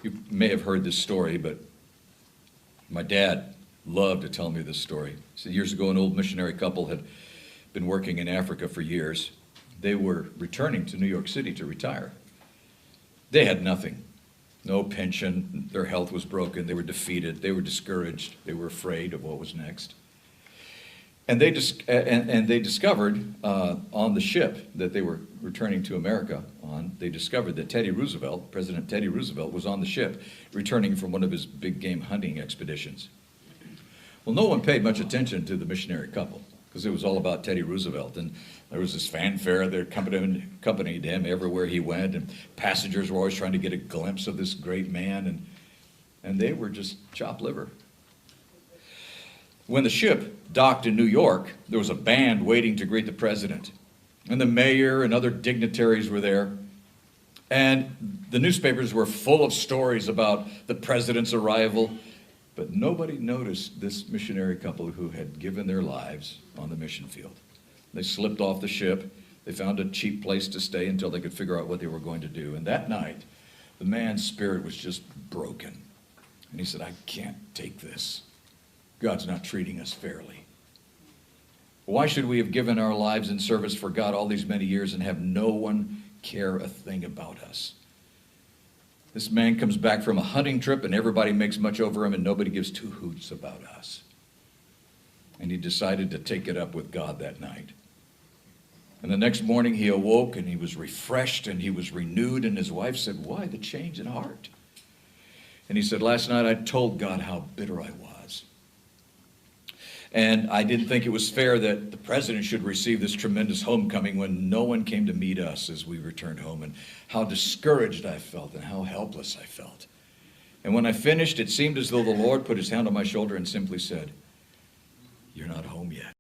You may have heard this story, but my dad loved to tell me this story. So years ago, an old missionary couple had been working in Africa for years. They were returning to New York City to retire. They had nothing, no pension, their health was broken, they were defeated, they were discouraged, they were afraid of what was next. And they discovered on the ship that they were returning to America on, they discovered that Teddy Roosevelt, President Teddy Roosevelt, was on the ship returning from one of his big game hunting expeditions. Well, no one paid much attention to the missionary couple because it was all about Teddy Roosevelt, and there was this fanfare that accompanied him everywhere he went, and passengers were always trying to get a glimpse of this great man, and they were just chopped liver. When the ship docked in New York, there was a band waiting to greet the president, and the mayor and other dignitaries were there, and the newspapers were full of stories about the president's arrival, but nobody noticed this missionary couple who had given their lives on the mission field. They slipped off the ship. They found a cheap place to stay until they could figure out what they were going to do. And that night, the man's spirit was just broken. And he said, I can't take this. God's not treating us fairly. Why should we have given our lives in service for God all these many years and have no one care a thing about us? This man comes back from a hunting trip and everybody makes much over him and nobody gives two hoots about us. And he decided to take it up with God that night. And the next morning he awoke and he was refreshed and he was renewed, and his wife said, why the change in heart? And he said, last night I told God how bitter I was. And I didn't think it was fair that the president should receive this tremendous homecoming when no one came to meet us as we returned home, and how discouraged I felt and how helpless I felt. And when I finished, it seemed as though the Lord put his hand on my shoulder and simply said, you're not home yet.